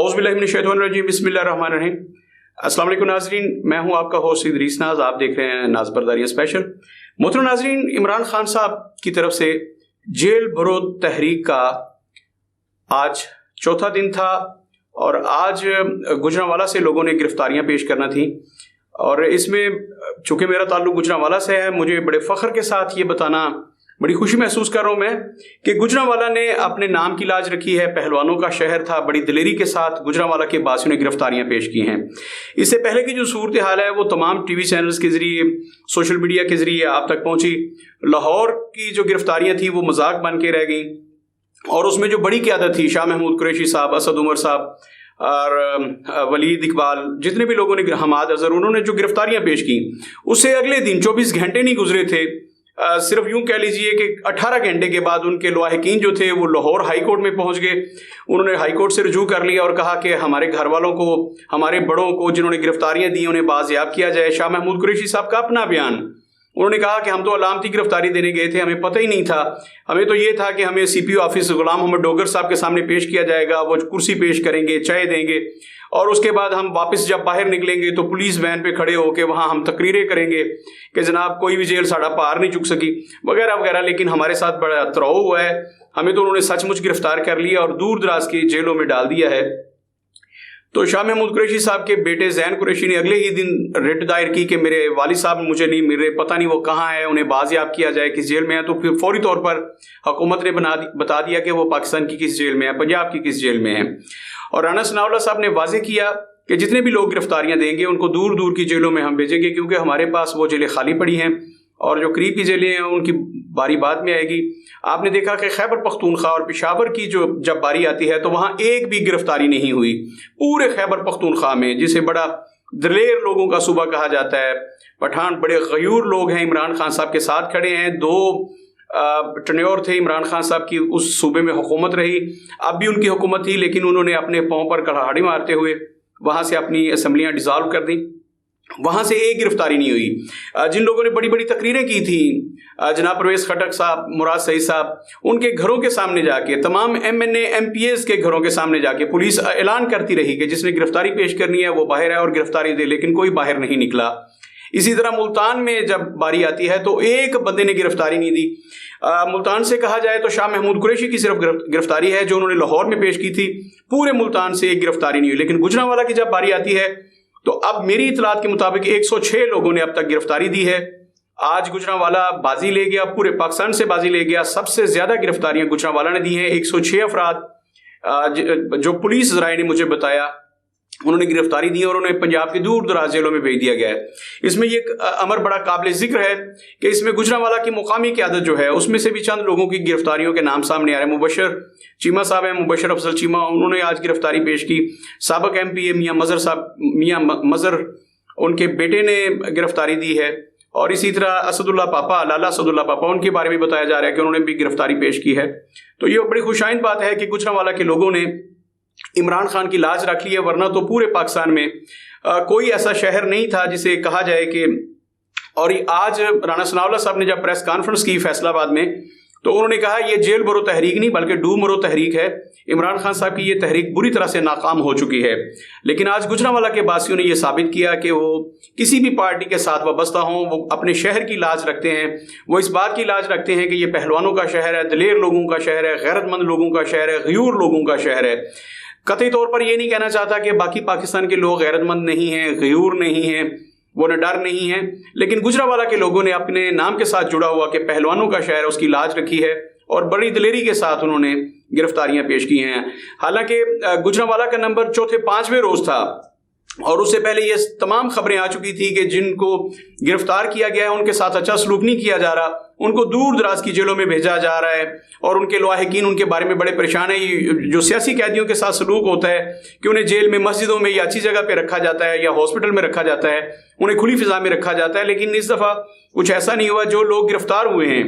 औज़ुबिल्लाहिमिनश्शैतानिर्रजीम बिस्मिल्लाहिर्रहमानिर्रहीम। अस्सलाम वालेकुम नाज़रीन, मैं हूं आपका होस्ट इदरीस नाज। आप देख रहे हैं नाज बरदारिया स्पेशल। मोहतरम नाज़रीन, इमरान खान साहब की तरफ से जेल भरो तहरीक का आज चौथा दिन था और आज गुजरांवाला से लोगों ने गिरफ्तारियां पेश करना थी और इसमें चूँकि मेरा ताल्लुक गुजरांवाला से है, मुझे बड़े फ़ख्र के साथ ये बताना बड़ी खुशी महसूस कर रहा हूँ मैं कि गुजरांवाला ने अपने नाम की लाज रखी है। पहलवानों का शहर था, बड़ी दिलेरी के साथ गुजरांवाला के बासियों ने गिरफ्तारियां पेश की हैं। इससे पहले की जो सूरत हाल है वो तमाम टीवी चैनल्स के ज़रिए, सोशल मीडिया के ज़रिए आप तक पहुँची। लाहौर की जो गिरफ्तारियां थी वो मजाक बन के रह गई और उसमें जो बड़ी क़यादत थी, शाह महमूद कुरैशी साहब, असद उमर साहब और वलीद इकबाल, जितने भी लोगों ने, हमाद अजहर, उन्होंने जो गिरफ्तारियां पेश की उससे अगले दिन 24 घंटे नहीं गुजरे थे, सिर्फ यूं कह लीजिए कि 18 घंटे के बाद उनके लवाहिकीन जो थे वो लाहौर हाई कोर्ट में पहुंच गए। उन्होंने हाई कोर्ट से रुजू कर लिया और कहा कि हमारे घर वालों को, हमारे बड़ों को जिन्होंने गिरफ्तारियां दी उन्हें बाजियाब किया जाए। शाह महमूद कुरैशी साहब का अपना बयान, उन्होंने कहा कि हम तो अलामती गिरफ्तारी देने गए थे, हमें पता ही नहीं था, हमें तो ये था कि हमें CPO ऑफिस गुलाम मोहम्मद डोगर साहब के सामने पेश किया जाएगा, वो कुर्सी पेश करेंगे, चाय देंगे और उसके बाद हम वापस जब बाहर निकलेंगे तो पुलिस वैन पे खड़े होकर वहाँ हम तकरीरें करेंगे कि जनाब कोई भी जेल साड़ा पार नहीं चुक सकी वगैरह वगैरह। लेकिन हमारे साथ बड़ा तराव हुआ है, हमें तो उन्होंने सचमुच गिरफ्तार कर लिया और दूर दराज की जेलों में डाल दिया है। तो शाह महमूद कुरैशी साहब के बेटे ज़ैन कुरैशी ने अगले ही दिन रिट दायर की कि मेरे वालिद साहब मुझे नहीं मिल रहे, पता नहीं वो कहाँ है, उन्हें बाजियाब किया जाए, किस जेल में है। तो फिर फौरी तौर पर हुकूमत ने बता दिया कि वो पाकिस्तान की किस जेल में है, पंजाब की किस जेल में है। और राना सनाउल्लाह साहब ने वाजे किया कि जितने भी लोग गिरफ्तारियां देंगे उनको दूर दूर की जेलों में हम भेजेंगे, क्योंकि हमारे पास वो जेलें खाली पड़ी हैं और जो करीब की जेलें हैं उनकी बारी बाद में आएगी। आपने देखा कि खैबर पख्तूनख्वा और पेशावर की जो जब बारी आती है तो वहाँ एक भी गिरफ्तारी नहीं हुई पूरे खैबर पख्तूनख्वा में, जिसे बड़ा दिलेर लोगों का सूबा कहा जाता है। पठान बड़े गयूर लोग हैं, इमरान खान साहब के साथ खड़े हैं। 2 टन्योर थे इमरान खान साहब की, उस सूबे में हुकूमत रही, अब भी उनकी हुकूमत थी, लेकिन उन्होंने अपने पाँव पर कड़ाड़ी मारते हुए वहाँ से अपनी असम्बलियाँ डिज़ाल्व कर दी। वहाँ से एक गिरफ्तारी नहीं हुई। जिन लोगों ने बड़ी बड़ी तकरीरें की थी, जनाब परवेज़ खटक साहब, मुराद सईद साहब, उनके घरों के सामने जाके, तमाम MNA MPAs के घरों के सामने जाके पुलिस ऐलान करती रही कि जिसने गिरफ्तारी पेश करनी है वो बाहर है और गिरफ्तारी दे, लेकिन कोई बाहर नहीं निकला। इसी तरह मुल्तान में जब बारी आती है तो एक बंदे ने गिरफ्तारी नहीं दी। मुल्तान से कहा जाए तो शाह महमूद कुरैशी की सिर्फ गिरफ्तारी है जो उन्होंने लाहौर में पेश की थी, पूरे मुल्तान से एक गिरफ्तारी नहीं हुई। लेकिन गुजरांवाला की जब बारी आती है तो अब मेरी इतलात के मुताबिक 106 लोगों ने अब तक गिरफ्तारी दी है। आज गुजरांवाला बाजी ले गया, पूरे पाकिस्तान से बाजी ले गया। सबसे ज्यादा गिरफ्तारियां गुजरांवाला ने दी हैं, 106 अफराद जो पुलिस ज़राए ने मुझे बताया उन्होंने गिरफ्तारी दी और उन्हें पंजाब के दूर दराज जेलों में भेज दिया गया है। इसमें ये अमर बड़ा काबिल जिक्र है कि इसमें गुजरांवाला की मुकामी क़यादत जो है उसमें से भी चंद लोगों की गिरफ्तारियों के नाम सामने आ रहे हैं। मुबशर चीमा साहब हैं, मुबशर अफजल चीमा, उन्होंने आज गिरफ्तारी पेश की। साबिक MPA मियाँ मज़र साहब, मियाँ मज़र, उनके बेटे ने गिरफ्तारी दी है। और इसी तरह असदुल्ला पापा, लाला असदुल्ला पापा, उनके बारे में बताया जा रहा है कि उन्होंने भी गिरफ्तारी पेश की है। तो ये बड़ी खुशाइन बात है कि गुजरांवाला के लोगों ने इमरान खान की लाज रख ली है, वरना तो पूरे पाकिस्तान में कोई ऐसा शहर नहीं था जिसे कहा जाए कि। और आज राना सनाउल्लाह साहब ने जब प्रेस कॉन्फ्रेंस की फैसलाबाद में तो उन्होंने कहा ये जेल भरो तहरीक नहीं बल्कि डूब मरो तहरीक है। इमरान खान साहब की ये तहरीक बुरी तरह से नाकाम हो चुकी है। लेकिन आज गुजरांवाला के बासियों ने यह साबित किया कि वो किसी भी पार्टी के साथ वाबस्ता हों, वो अपने शहर की लाज रखते हैं, वो इस बात की लाज रखते हैं कि ये पहलवानों का शहर है, दिलेर लोगों का शहर है, गैरतमंद लोगों का शहर है, गयूर लोगों का शहर है। कतई तौर पर यह नहीं कहना चाहता कि बाकी पाकिस्तान के लोग गैरतमंद नहीं हैं, गयूर नहीं हैं, वो न डर नहीं है, लेकिन गुजरांवाला के लोगों ने अपने नाम के साथ जुड़ा हुआ कि पहलवानों का शहर है उसकी लाज रखी है और बड़ी दिलेरी के साथ उन्होंने गिरफ्तारियां पेश की हैं। हालांकि गुजरांवाला का नंबर चौथे 5वें रोज था और उससे पहले ये तमाम खबरें आ चुकी थी कि जिनको गिरफ्तार किया गया है उनके साथ अच्छा सलूक नहीं किया जा रहा, उनको दूर दराज की जेलों में भेजा जा रहा है और उनके लवाहिकीन उनके बारे में बड़े परेशान है। जो सियासी कैदियों के साथ सलूक होता है कि उन्हें जेल में, मस्जिदों में या अच्छी जगह पे रखा जाता है या हॉस्पिटल में रखा जाता है, उन्हें खुली फिजा में रखा जाता है, लेकिन इस दफ़ा कुछ ऐसा नहीं हुआ। जो लोग गिरफ्तार हुए हैं,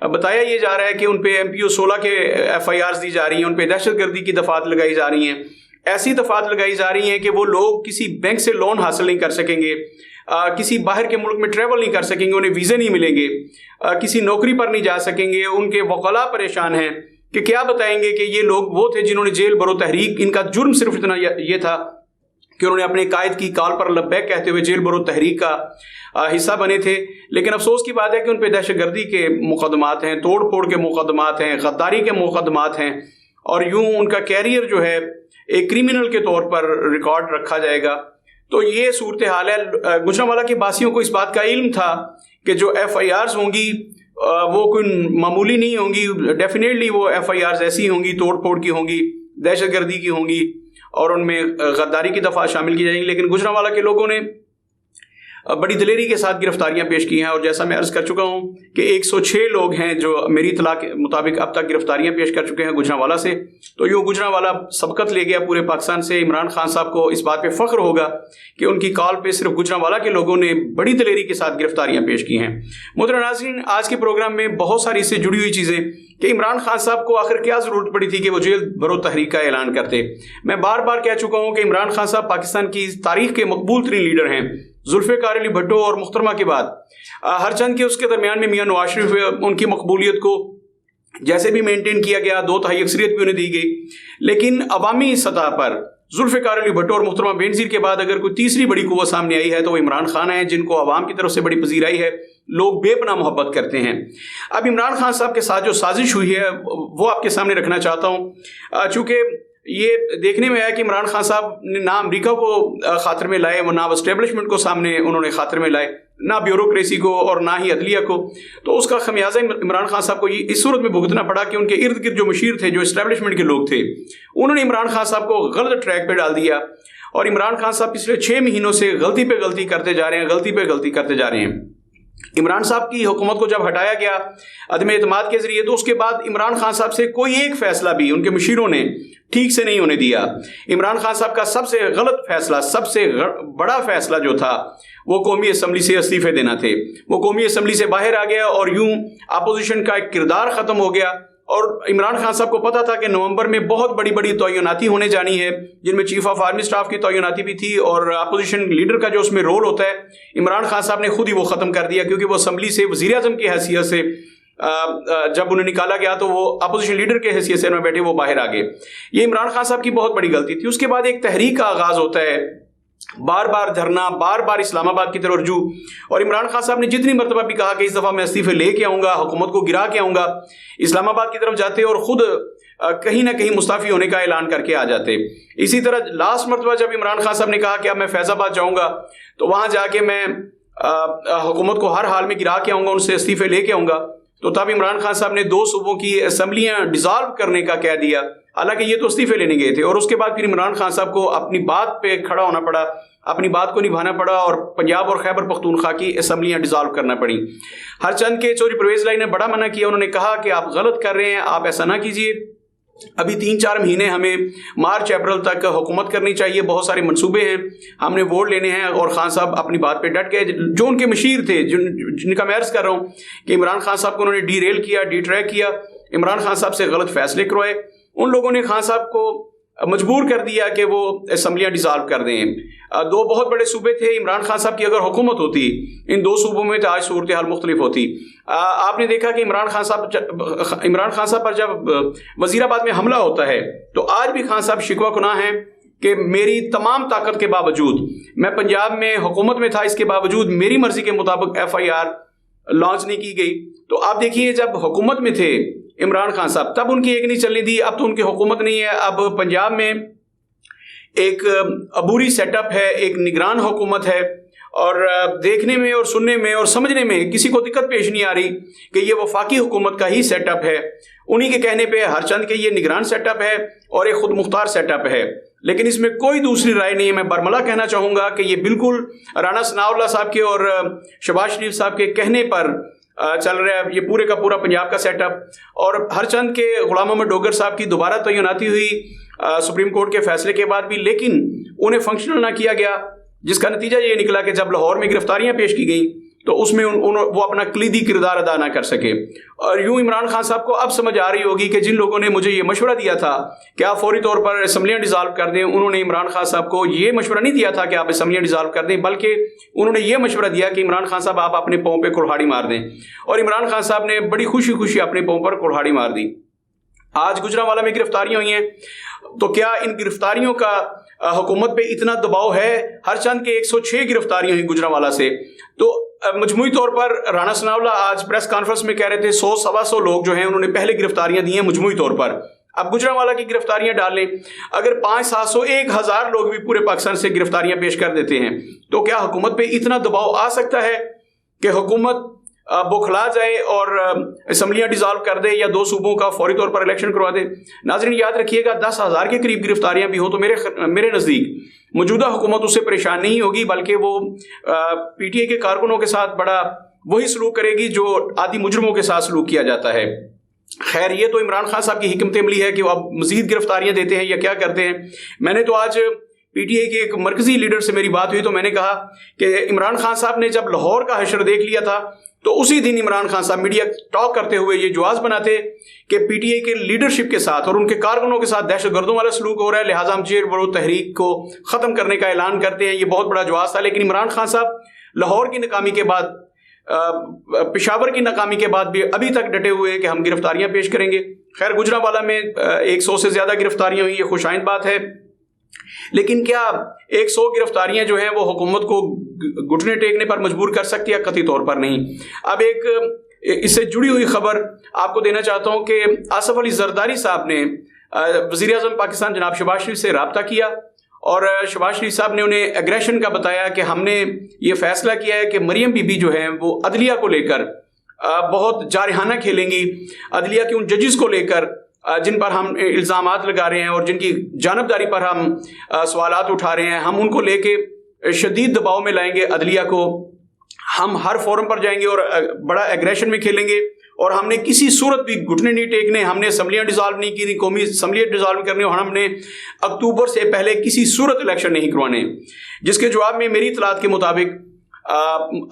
अब बताया ये जा रहा है कि उन पर MPO 16 के FIRs दी जा रही हैं, उन पर दहशतगर्दी की दफात लगाई जा रही हैं, ऐसी दफात लगाई जा रही हैं कि वो लोग किसी बैंक से लोन हासिल नहीं कर सकेंगे, किसी बाहर के मुल्क में ट्रैवल नहीं कर सकेंगे, उन्हें वीज़े नहीं मिलेंगे, किसी नौकरी पर नहीं जा सकेंगे, उनके वकला परेशान हैं। कि क्या बताएंगे कि ये लोग वो थे जिन्होंने जेल भरो तहरीक, इनका जुर्म सिर्फ इतना ये था कि उन्होंने अपने कायद की कॉल पर लब्बैक कहते हुए जेल भरो तहरीक का हिस्सा बने थे। लेकिन अफसोस की बात है कि उन पर दहशतगर्दी के मुकदमात हैं, तोड़ फोड़ के मुकदमात हैं, गद्दारी के मुकदमात हैं, और यूं उनका कैरियर जो है एक क्रिमिनल के तौर पर रिकॉर्ड रखा जाएगा। तो ये सूरत हाल है। गुजरांवाला के बासियों को इस बात का इल्म था कि जो FIRs होंगी वो कोई मामूली नहीं होंगी, डेफिनेटली वो FIRs ऐसी होंगी, तोड़ फोड़ की होंगी, दहशतगर्दी की होंगी और उनमें गद्दारी की दफ़ा शामिल की जाएंगी। लेकिन गुजरांवाला के लोगों ने बड़ी दिलेरी के साथ गिरफ्तारियां पेश की हैं, और जैसा मैं अर्ज़ कर चुका हूं कि 106 लोग हैं जो मेरी इत्तला के मुताबिक अब तक गिरफ्तारियां पेश कर चुके हैं गुजरांवाला से। तो यूँ गुजरांवाला सबकत ले गया पूरे पाकिस्तान से। इमरान खान साहब को इस बात पे फ़ख्र होगा कि उनकी कॉल पे सिर्फ गुजरांवाला के लोगों ने बड़ी दिलेरी के साथ गिरफ्तारियां पेश की हैं। मोहतरम नाज़रीन, आज के प्रोग्राम में बहुत सारी इससे जुड़ी हुई चीज़ें कि इमरान खान साहब को आखिर क्या ज़रूरत पड़ी थी कि वो जेल भरो तहरीक का ऐलान करते। मैं बार बार कह चुका हूँ कि इमरान खान साहब पाकिस्तान की तारीख के मकबूल तरीन लीडर हैं। जुल्फ़िकार अली भुट्टो और मुख्तरमा के बाद हर चंद के उसके दरमियान में मियां नवाज शरीफ हुए, उनकी मकबूलियत को जैसे भी मेंटेन किया गया, 2/3 अक्सरियत भी उन्हें दी गई। लेकिन अवामी सतह पर जुल्फ़िकार अली भुट्टो और मुख्तरमा बेनज़ीर के बाद अगर कोई तीसरी बड़ी कुव्वत सामने आई है तो वो इमरान खान है, जिनको अवाम की तरफ से बड़ी पजीराई है, लोग बेपनाह मोहब्बत करते हैं। अब इमरान खान साहब के साथ जो साजिश हुई है वो आपके सामने रखना चाहता हूँ, चूँकि ये देखने में आया कि इमरान खान साहब ने ना अमेरिका को खातिर में लाए, वो ना एस्टेब्लिशमेंट को सामने उन्होंने खातिर में लाए, ना ब्यूरोक्रेसी को और ना ही अदलिया को। तो उसका खमियाजा इमरान खान साहब को ये इस सूरत में भुगतना पड़ा कि उनके इर्द गिर्द जो मशीर थे, जो एस्टेब्लिशमेंट के लोग थे, उन्होंने इमरान खान साहब को गलत ट्रैक पे डाल दिया। और इमरान खान साहब पिछले 6 महीनों से गलती पे गलती करते जा रहे हैं, गलती पे गलती करते जा रहे हैं। इमरान साहब की हुकूमत को जब हटाया गया अदम एतमाद के जरिए, तो उसके बाद इमरान खान साहब से कोई एक फैसला भी उनके मशीरों ने ठीक से नहीं होने दिया। इमरान खान साहब का सबसे गलत फैसला, सबसे बड़ा फैसला जो था वो कौमी असम्बली से इस्तीफे देना थे। वो कौमी असम्बली से बाहर आ गया और यूं अपोजिशन का एक किरदार खत्म हो गया। और इमरान खान साहब को पता था कि नवंबर में बहुत बड़ी बड़ी तयनाती होने जानी है, जिनमें चीफ ऑफ आर्मी स्टाफ की तयनाती भी थी, और अपोजिशन लीडर का जो उसमें रोल होता है इमरान खान साहब ने खुद ही वो ख़त्म कर दिया, क्योंकि वो असम्बली से वज़ीर आज़म की हैसियत से जब उन्हें निकाला गया तो वो अपोजिशन लीडर के हैसियत से में बैठे वो बाहर आ गए। ये इमरान खान साहब की बहुत बड़ी गलती थी। उसके बाद एक तहरीक का आगाज़ होता है, बार बार धरना, बार बार इस्लामाबाद की तरफ रुजू। और इमरान खान साहब ने जितनी मरतबा भी कहा कि इस दफ़ा मैं इस्तीफे लेके आऊँगा, हुकूमत को गिरा के आऊँगा, इस्लामाबाद की तरफ जाते और ख़ुद कहीं ना कहीं मुस्ताफ़ी होने का ऐलान करके आ जाते। इसी तरह लास्ट मरतबा जब इमरान खान साहब ने कहा कि अब मैं फैज़ाबाद जाऊँगा तो वहाँ जाके मैं हुकूमत को हर हाल में गिरा के आऊँगा, उनसे इस्तीफे लेके आऊँगा, तो तब इमरान खान साहब ने 2 सूबों की असम्बलियाँ डिज़ॉल्व करने का कह दिया, हालांकि ये तो इस्तीफे लेने गए थे। और उसके बाद फिर इमरान खान साहब को अपनी बात पे खड़ा होना पड़ा, अपनी बात को निभाना पड़ा और पंजाब और खैबर पख्तूनख्वा की असम्बलियाँ डिज़ॉल्व करना पड़ी। हर चंद के चौधरी परवेज़ लाई ने बड़ा मना किया, उन्होंने कहा कि आप गलत कर रहे हैं, आप ऐसा ना कीजिए, अभी 3-4 महीने हमें मार्च अप्रैल तक हुकूमत करनी चाहिए, बहुत सारे मंसूबे हैं, हमने वोट लेने हैं। और खान साहब अपनी बात पे डट गए। जो उनके मशीर थे, जिनका मैं अर्ज़ कर रहा हूँ कि इमरान खान साहब को उन्होंने डीरेल किया, डिट्रैक किया, इमरान खान साहब से गलत फैसले करवाए, उन लोगों ने खान साहब को मजबूर कर दिया कि वो असम्बलियाँ डिज़ॉल्व कर दें। 2 बहुत बड़े सूबे थे, इमरान खान साहब की अगर हुकूमत होती इन 2 सूबों में तो आज सूरत हाल मुख्तलिफ होती। आपने देखा कि इमरान खान साहब पर जब वज़ीराबाद में हमला होता है तो आज भी खान साहब शिकवा कुनाह हैं कि मेरी तमाम ताकत के बावजूद, मैं पंजाब में हुकूमत में था, इसके बावजूद मेरी मर्जी के मुताबिक FIR लॉन्च नहीं की गई। तो आप देखिए, जब हुकूमत में थे इमरान खान साहब तब उनकी एक नहीं चलने दी, अब तो उनकी हुकूमत नहीं है। अब पंजाब में एक अबूरी सेटअप है, एक निगरान हुकूमत है, और देखने में और सुनने में और समझने में किसी को दिक्कत पेश नहीं आ रही कि ये वफाकी हुकूमत का ही सेटअप है। उन्हीं के कहने पे हर चंद के ये निगरान सेटअप है और एक खुद मुख्तार सेटअप है, लेकिन इसमें कोई दूसरी राय नहीं है। मैं बरमला कहना चाहूँगा कि ये बिल्कुल राना सनाउल्लाह साहब के और शहबाज शरीफ साहब के कहने पर चल रहा है ये पूरे का पूरा पंजाब का सेटअप। और हर चंद के गुलाम मोहम्मद डोगर साहब की दोबारा तैनाती हुई सुप्रीम कोर्ट के फैसले के बाद भी, लेकिन उन्हें फंक्शनल ना किया गया, जिसका नतीजा ये निकला कि जब लाहौर में गिरफ्तारियां पेश की गई तो उसमें वो अपना कलीदी किरदार अदा ना कर सके। और यूं इमरान खान साहब को अब समझ आ रही होगी कि जिन लोगों ने मुझे ये मशवरा दिया था कि आप फौरी तौर पर असम्बलियाँ डिज़ॉल्व कर दें, उन्होंने इमरान खान साहब को ये मशवरा नहीं दिया था कि आप असम्बलियाँ डिज़ॉल्व कर दें, बल्कि उन्होंने ये मशवरा दिया कि इमरान खान साहब आप अपने पाँव पर कुल्हाड़ी मार दें। और इमरान खान साहब ने बड़ी खुशी खुशी अपने पाँव पर कुल्हाड़ी मार दी। आज गुजरांवाला में गिरफ्तारियां हुई हैं, तो क्या इन गिरफ्तारियों का हुकूमत पे इतना दबाव है? हर चंद के 106 गिरफ्तारियां हुई गुजरांवाला से। तो मजमूई तौर पर राणा सनाउल्लाह आज प्रेस कॉन्फ्रेंस में कह रहे थे 100-125 लोग जो हैं उन्होंने पहले गिरफ्तारियां दी हैं मजमूई तौर पर। अब गुजरांवाला की गिरफ्तारियां डाल लें, अगर 500-700 1000 लोग भी पूरे पाकिस्तान से गिरफ्तारियां पेश कर देते हैं, तो क्या हुकूमत पे इतना दबाव आ सकता है कि हुकूमत बौखला जाए और असम्बलियां डिसॉल्व कर दे या 2 सूबों का फौरी तौर पर इलेक्शन करवा दे? नाज़रीन याद रखिएगा, 10,000 के करीब गिरफ्तारियां भी हो तो मेरे नज़दीक मौजूदा हुकूमत उससे परेशान नहीं होगी, बल्कि वो PTI के कारकुनों के साथ बड़ा वही सलूक करेगी जो आदि मुजरमों के साथ सलूक किया जाता है। खैर, ये तो इमरान खान साहब की हिकमत अमली है कि वो अब मजीद गिरफ्तारियां देते हैं या क्या करते हैं। मैंने तो आज PTI के एक मरकजी लीडर से मेरी बात हुई तो मैंने कहा कि इमरान खान साहब ने जब लाहौर का हशर देख लिया था तो उसी दिन इमरान खान साहब मीडिया टॉक करते हुए ये जवाब बनाते कि PTI के लीडरशिप के साथ और उनके कारकुनों के साथ दहशतगर्दों वाला सलूक हो रहा है, लिहाजा हम जेल बरोद तहरीक को ख़त्म करने का ऐलान करते हैं। ये बहुत बड़ा जवाब था। लेकिन इमरान खान साहब लाहौर की नाकामी के बाद, पेशावर की नाकामी के बाद भी अभी तक डटे हुए हैं कि हम गिरफ्तारियां पेश करेंगे। खैर, गुजरांवाला में 100 से ज़्यादा गिरफ्तारियां हुई, ये खुशाइंद बात है। लेकिन क्या 100 गिरफ्तारियां जो हैं वो हुकूमत को घुटने टेकने पर मजबूर कर सकती है? कतई तौर पर नहीं। अब एक इससे जुड़ी हुई खबर आपको देना चाहता हूं कि आसिफ अली जरदारी साहब ने वज़ीर आज़म पाकिस्तान जनाब शहबाज शरीफ से रब्ता किया और शहबाज शरीफ साहब ने उन्हें एग्रेशन का बताया कि हमने ये फैसला किया है कि मरियम बीबी जो है वो अदलिया को लेकर बहुत जारहाना खेलेंगी। अदलिया के उन जजेस को लेकर जिन पर हम इल्ज़ामात लगा रहे हैं और जिनकी जानबदारी पर हम सवालात उठा रहे हैं, हम उनको लेके शदीद दबाव में लाएंगे अदलिया को। हम हर फोरम पर जाएंगे और बड़ा एग्रेशन में खेलेंगे और हमने किसी सूरत भी घुटने नहीं टेकने। हमने असम्बलियाँ डिसॉल्व नहीं की, कौमी असम्बलियाँ डिसॉल्व करनी, और हमने अक्टूबर से पहले किसी सूरत इलेक्शन नहीं करवाने। जिसके जवाब में मेरी इतलात के मुताबिक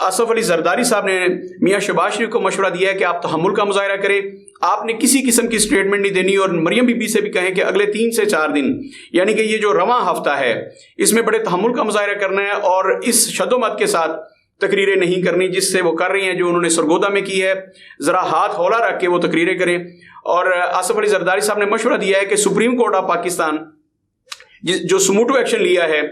आसिफ अली जरदारी साहब ने मियाँ शहबाज शरीफ को मशवरा दिया है कि आप तहम्मुल का मुजाहरा करें, आपने किसी किस्म की स्टेटमेंट नहीं देनी, और मरियम बीबी से भी कहें कि अगले 3 से 4 दिन यानी कि ये जो रवां हफ्ता है इसमें बड़े तहम्मुल का मुजाहरा करना है और इस शदोमत के साथ तकरीरें नहीं करनी जिससे वो कर रही हैं, जो उन्होंने सरगोदा में की है। ज़रा हाथ हौला रख के वो तकरीरें करें। और आसिफ अली जरदारी साहब ने मशवरा दिया है कि सुप्रीम कोर्ट ऑफ पाकिस्तान जो सुमूटू एक्शन लिया है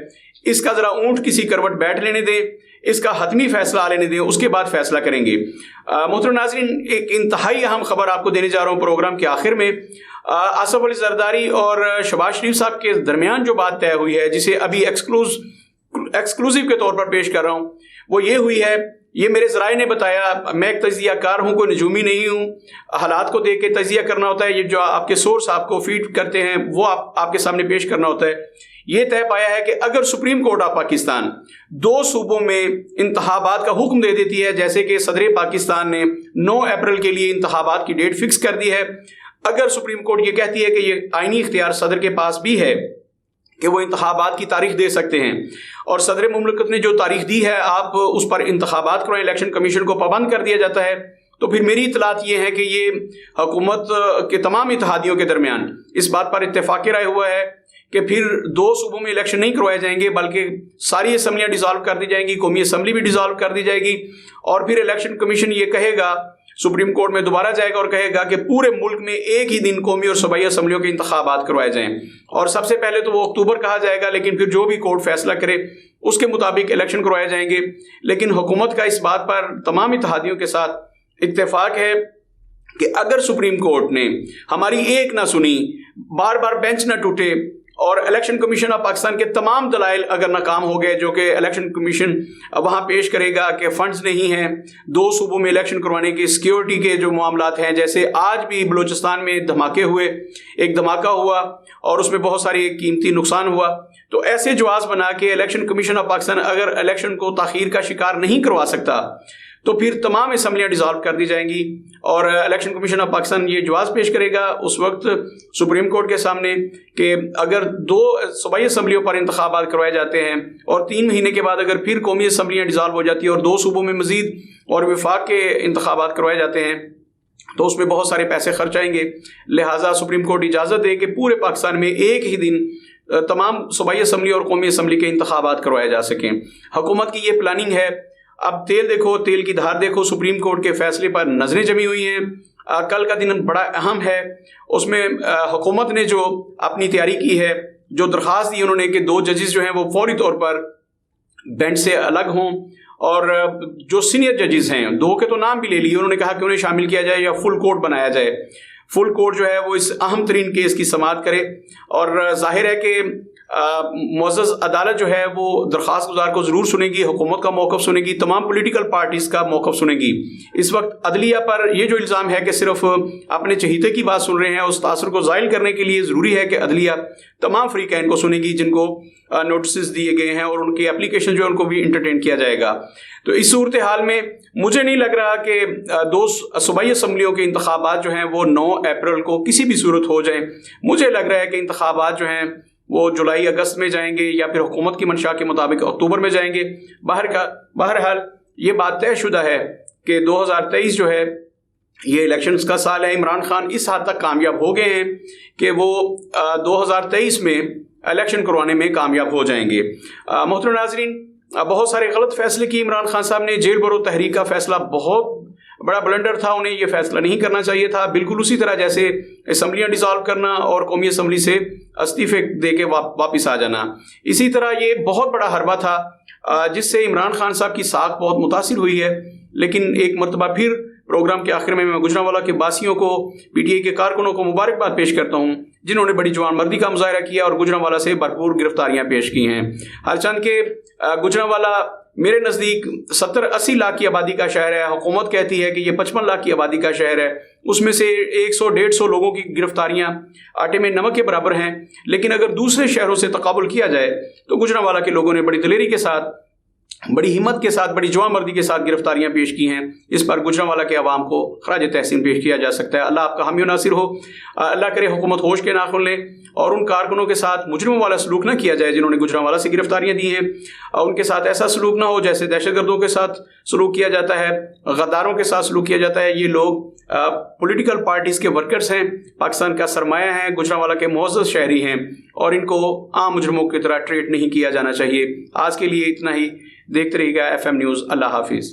इसका ज़रा ऊंट किसी करवट बैठ लेने दें, इसका हतमी फैसला लेने दें, उसके बाद फैसला करेंगे। मोहतरम नाज़रीन, एक इंतहाई अहम खबर आपको देने जा रहा हूँ प्रोग्राम के आखिर में। आसिफ अली जरदारी और शहबाज शरीफ साहब के दरमियान जो बात तय हुई है, जिसे अभी एक्सक्लूसिव के तौर पर पेश कर रहा हूँ, वो ये हुई है, ये मेरे ज़राए ने बताया। मैं एक तजियाकार हूँ, कोई नजूमी नहीं हूँ। हालात को देख के तजिया करना होता है, ये जो आपके सोर्स आपको फीड करते हैं वो आपके सामने पेश करना होता है। ये तय पाया है कि अगर सुप्रीम कोर्ट ऑफ पाकिस्तान 2 सूबों में इंतखाबात का हुक्म दे देती है, जैसे कि सदर पाकिस्तान ने 9 अप्रैल के लिए इंतखाबात की डेट फिक्स कर दी है, अगर सुप्रीम कोर्ट ये कहती है कि ये आईनी इख्तियार सदर के पास भी है कि वो इंतखाबात की तारीख दे सकते हैं, और सदर मुमलिकत ने जो तारीख दी है आप उस पर इंतखाबात करवाएं, इलेक्शन कमीशन को पाबंद कर दिया जाता है, तो फिर मेरी इतलात ये है कि ये हुकूमत के तमाम इत्तेहादियों के दरमियान इस बात पर इत्तेफाक राय हुआ है कि फिर 2 सूबों में इलेक्शन नहीं करवाए जाएंगे, बल्कि सारी असम्बलियाँ डिसॉल्व कर दी जाएंगी, कौमी असम्बली भी डिसॉल्व कर दी जाएगी, और फिर इलेक्शन कमीशन ये कहेगा, सुप्रीम कोर्ट में दोबारा जाएगा और कहेगा कि पूरे मुल्क में एक ही दिन कौमी और सूबाई असम्बलियों के इंतखाबात करवाए जाएं। और सबसे पहले तो वो अक्टूबर कहा जाएगा, लेकिन फिर जो भी कोर्ट फैसला करे उसके मुताबिक इलेक्शन करवाए जाएंगे। लेकिन हुकूमत का इस बात पर तमाम इत्तेहादियों के साथ इत्तेफाक है कि अगर सुप्रीम कोर्ट ने हमारी एक ना सुनी, बार बार बेंच ना टूटे, और इलेक्शन कमीशन ऑफ पाकिस्तान के तमाम दलाइल अगर नाकाम हो गए, जो कि इलेक्शन कमीशन वहाँ पेश करेगा कि फंड्स नहीं हैं 2 सूबों में इलेक्शन करवाने के, सिक्योरिटी के जो मामलात हैं, जैसे आज भी बलूचिस्तान में धमाके हुए, एक धमाका हुआ और उसमें बहुत सारी कीमती नुकसान हुआ, तो ऐसे जवाब बना के इलेक्शन कमीशन ऑफ पाकिस्तान अगर इलेक्शन को ताखीर का शिकार नहीं करवा सकता तो फिर तमाम असम्बलियाँ डिसॉल्व कर दी जाएंगी, और इलेक्शन कमीशन ऑफ पाकिस्तान ये जवाब पेश करेगा उस वक्त सुप्रीम कोर्ट के सामने कि अगर 2 सूबाई असम्बलियों पर इंतखाबात करवाए जाते हैं और 3 महीने के बाद अगर फिर कौमी असम्बलियाँ डिसॉल्व हो जाती है और 2 सूबों में मजीद और विफाक के इंतखाबात करवाए जाते हैं, तो उसमें बहुत सारे पैसे खर्च आएंगे। लिहाजा सुप्रीम कोर्ट इजाज़त दे कि पूरे पाकिस्तान में एक ही दिन तमाम सूबाई असम्बली और कौमी असम्बली के इंतखाबात करवाए जा सकें। हुकूमत की ये प्लानिंग है। अब तेल देखो, तेल की धार देखो, सुप्रीम कोर्ट के फैसले पर नजरें जमी हुई हैं। कल का दिन बड़ा अहम है। उसमें हुकूमत ने जो अपनी तैयारी की है, जो दरख्वास्त दी उन्होंने कि 2 जजेस जो हैं वो फौरी तौर पर बेंच से अलग हों, और जो सीनियर जजेस हैं 2 के तो नाम भी ले लिए, उन्होंने कहा कि उन्हें शामिल किया जाए या फुल कोर्ट बनाया जाए। फुल कोर्ट जो है वो इस अहम तरीन केस की समाअत करे, और जाहिर है कि मुअज़्ज़ज़ अदालत जो है वो दरख्वास्त गुजार को ज़रूर सुनेगी, हुकूमत का मौक़िफ़ सुनेगी, तमाम पॉलिटिकल पार्टीज़ का मौक़िफ़ सुनेगी। इस वक्त अदलिया पर ये जो इल्ज़ाम है कि सिर्फ अपने चहीते की बात सुन रहे हैं, उस तासुर को ज़ाइल करने के लिए ज़रूरी है कि अदलिया तमाम फ़रीक़ैन को सुनेगी जिनको नोटिस दिए गए हैं, और उनकी एप्लीकेशन जो है उनको भी इंटरटेन किया जाएगा। तो इस सूरत हाल में मुझे नहीं लग रहा कि 2 सूबाई असम्बलियों के इंतखाबात जो हैं वो 9 अप्रैल को किसी भी सूरत हो जाएं। मुझे लग रहा है कि इंतखाबात जो हैं वो जुलाई अगस्त में जाएंगे, या फिर हुकूमत की मंशा के मुताबिक अक्टूबर में जाएंगे। बहरहाल ये बात तयशुदा है कि 2023 जो है ये इलेक्शंस का साल है। इमरान खान इस हद तक कामयाब हो गए हैं कि वो 2023 में इलेक्शन करवाने में कामयाब हो जाएंगे। मोहतरम नाज़रीन, बहुत सारे गलत फैसले किए इमरान खान साहब ने। जेल भरो तहरीक का फैसला बहुत बड़ा ब्लंडर था, उन्हें यह फैसला नहीं करना चाहिए था। बिल्कुल उसी तरह जैसे असम्बलियाँ डिसॉल्व करना और कौमी असम्बली से इस्तीफे दे के वापस आ जाना, इसी तरह ये बहुत बड़ा हरबा था जिससे इमरान खान साहब की साख बहुत मुतासिर हुई है। लेकिन एक मरतबा फिर प्रोग्राम के आखिर में मैं गुजरांवाला के बासियों को, PTI के कारकुनों को मुबारकबाद पेश करता हूँ जिन्होंने बड़ी जवानमर्दी का मुजाहरा किया और गुजरांवाला से भरपूर गिरफ्तारियाँ पेश की हैं। हालचंद के गुजरांवाला मेरे नज़दीक 70-80 लाख की आबादी का शहर है। हुकूमत कहती है कि ये 55 लाख की आबादी का शहर है, उसमें से 100-150 लोगों की गिरफ्तारियां आटे में नमक के बराबर हैं। लेकिन अगर दूसरे शहरों से तकाबुल किया जाए तो गुजरांवाला के लोगों ने बड़ी दिलेरी के साथ, बड़ी हिम्मत के साथ, बड़ी जवानमर्दी के साथ गिरफ्तारियां पेश की हैं। इस पर गुजरांवाला के अवाम को खराज तहसीन पेश किया जा सकता है। अल्लाह आपका हामी नासिर हो। अल्लाह करे हुकूमत होश के नाखुन ले और उन कारकुनों के साथ मुजरिमों वाला सलूक ना किया जाए जिन्होंने गुजरांवाला से गिरफ्तारियां दी हैं, और उनके साथ ऐसा सलूक ना हो जैसे दहशतगर्दों के साथ सलूक किया जाता है, गद्दारों के साथ सलूक किया जाता है। ये लोग पॉलिटिकल पार्टीज़ के वर्कर्स हैं, पाकिस्तान का सरमाया हैं, गुजरांवाला के मुअज़्ज़ज़ शहरी हैं, और इनको आम मुजरिमों की तरह ट्रीट नहीं किया जाना चाहिए। आज के लिए इतना ही। देखते रहिएगा FM न्यूज़। अल्लाह हाफिज़।